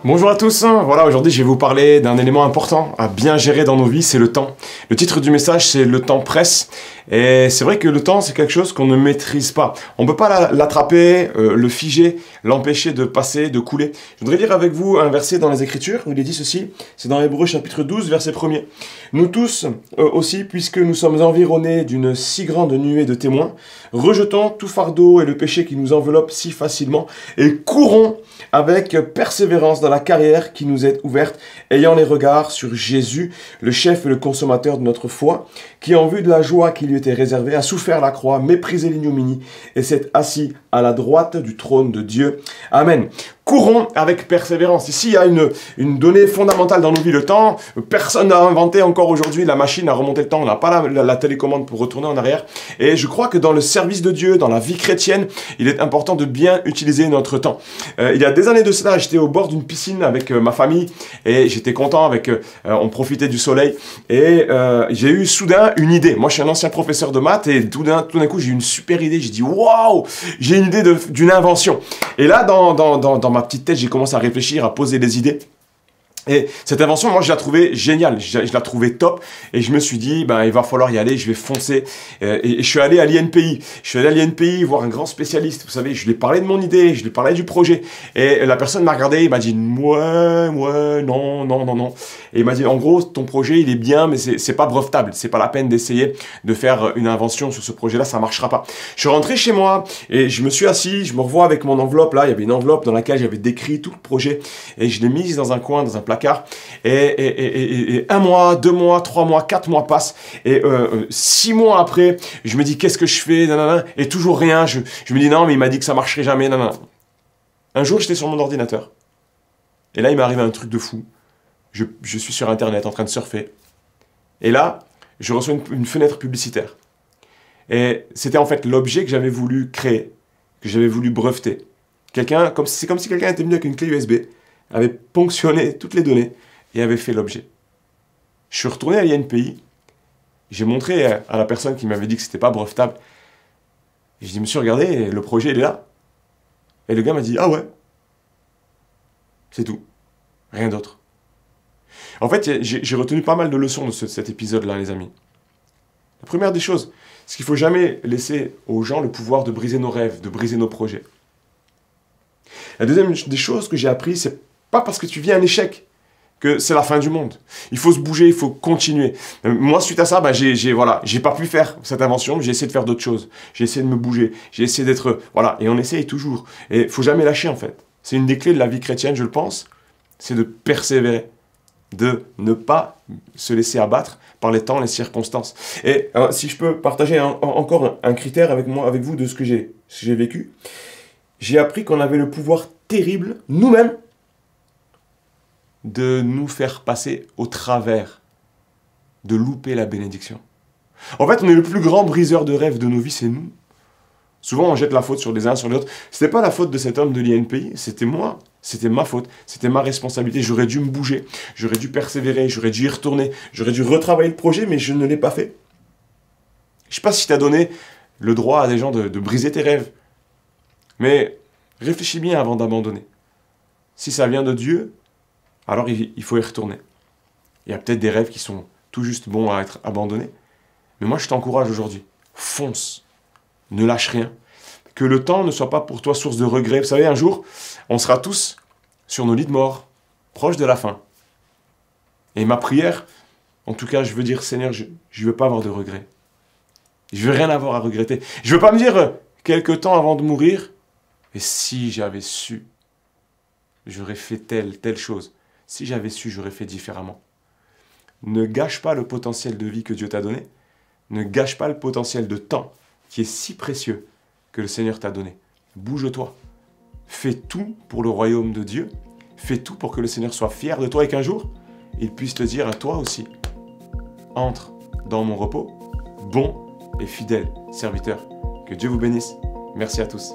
Bonjour à tous, voilà, aujourd'hui je vais vous parler d'un élément important à bien gérer dans nos vies, c'est le temps. Le titre du message c'est le temps presse, et c'est vrai que le temps c'est quelque chose qu'on ne maîtrise pas. On ne peut pas l'attraper, le figer, l'empêcher de passer, de couler. Je voudrais lire avec vous un verset dans les Écritures où il est dit ceci, c'est dans Hébreux chapitre 12 verset 1er. Nous tous aussi, puisque nous sommes environnés d'une si grande nuée de témoins, rejetons tout fardeau et le péché qui nous enveloppe si facilement et courons avec persévérance dans la carrière qui nous est ouverte, ayant les regards sur Jésus, le chef et le consommateur de notre foi, qui en vue de la joie qui lui était réservée, a souffert la croix, méprisé l'ignominie, et s'est assis à la droite du trône de Dieu. Amen. Courons avec persévérance. Ici, il y a une donnée fondamentale dans nos vies, le temps. Personne n'a inventé encore aujourd'hui la machine à remonter le temps. On n'a pas la télécommande pour retourner en arrière. Et je crois que dans le service de Dieu, dans la vie chrétienne, il est important de bien utiliser notre temps. Il y a des années de cela, j'étais au bord d'une piscine avec ma famille et j'étais content, on profitait du soleil. Et j'ai eu soudain une idée. Moi, je suis un ancien professeur de maths et tout d'un coup, j'ai eu une super idée. J'ai dit, waouh, j'ai une idée d'une invention. Et là, dans ma petite tête, j'ai commencé à réfléchir, à poser des idées. Et cette invention, moi, je la trouvais géniale, je la trouvais top, et je me suis dit, ben, il va falloir y aller, je vais foncer. Et je suis allé à l'INPI. Je suis allé à l'INPI voir un grand spécialiste. Vous savez, je lui ai parlé de mon idée, je lui ai parlé du projet. Et la personne m'a regardé, il m'a dit, ouais, non. Et il m'a dit, en gros, ton projet, il est bien, mais c'est pas brevetable. C'est pas la peine d'essayer de faire une invention sur ce projet-là, ça marchera pas. Je suis rentré chez moi, et je me suis assis, je me revois avec mon enveloppe, là, il y avait une enveloppe dans laquelle j'avais décrit tout le projet, et je l'ai mise dans un coin, dans un placard, et 1 mois, 2 mois, 3 mois, 4 mois passent, et 6 mois après, je me dis qu'est-ce que je fais, nanana, et toujours rien, je me dis non mais il m'a dit que ça marcherait jamais, nanana. Un jour j'étais sur mon ordinateur, et là il m'est arrivé un truc de fou, je suis sur internet en train de surfer, et là je reçois une fenêtre publicitaire, et c'était en fait l'objet que j'avais voulu créer, que j'avais voulu breveter. C'est comme si quelqu'un était venu avec une clé USB, avait ponctionné toutes les données et avait fait l'objet. Je suis retourné à l'INPI, j'ai montré à la personne qui m'avait dit que c'était pas brevetable. Et je dis, monsieur, regardez, le projet il est là. Et le gars m'a dit, ah ouais. C'est tout. Rien d'autre. En fait, j'ai retenu pas mal de leçons de cet épisode-là, les amis. La première des choses, c'est qu'il ne faut jamais laisser aux gens le pouvoir de briser nos rêves, de briser nos projets. La deuxième des choses que j'ai appris, c'est pas parce que tu vis un échec que c'est la fin du monde. Il faut se bouger, il faut continuer. Moi, suite à ça, ben, j'ai pas pu faire cette invention, j'ai essayé de faire d'autres choses. J'ai essayé de me bouger, j'ai essayé d'être... Voilà, et on essaye toujours. Et il faut jamais lâcher, en fait. C'est une des clés de la vie chrétienne, je le pense, c'est de persévérer, de ne pas se laisser abattre par les temps, les circonstances. Et si je peux partager encore un critère avec vous de ce que j'ai vécu, j'ai appris qu'on avait le pouvoir terrible, nous-mêmes, de nous faire passer au travers, de louper la bénédiction. En fait, on est le plus grand briseur de rêves de nos vies, c'est nous. Souvent, on jette la faute sur les uns, sur les autres. C'était pas la faute de cet homme de l'INPI, c'était moi. C'était ma faute, c'était ma responsabilité. J'aurais dû me bouger, j'aurais dû persévérer, j'aurais dû y retourner, j'aurais dû retravailler le projet, mais je ne l'ai pas fait. Je sais pas si tu as donné le droit à des gens de briser tes rêves, mais réfléchis bien avant d'abandonner. Si ça vient de Dieu, alors il faut y retourner. Il y a peut-être des rêves qui sont tout juste bons à être abandonnés. Mais moi, je t'encourage aujourd'hui. Fonce. Ne lâche rien. Que le temps ne soit pas pour toi source de regret. Vous savez, un jour, on sera tous sur nos lits de mort, proches de la fin. Et ma prière, en tout cas, je veux dire, Seigneur, je ne veux pas avoir de regrets. Je veux rien avoir à regretter. Je veux pas me dire, quelque temps avant de mourir, et si j'avais su, j'aurais fait telle chose. Si j'avais su, j'aurais fait différemment. Ne gâche pas le potentiel de vie que Dieu t'a donné. Ne gâche pas le potentiel de temps qui est si précieux que le Seigneur t'a donné. Bouge-toi. Fais tout pour le royaume de Dieu. Fais tout pour que le Seigneur soit fier de toi et qu'un jour, il puisse te dire à toi aussi, entre dans mon repos, bon et fidèle serviteur. Que Dieu vous bénisse. Merci à tous.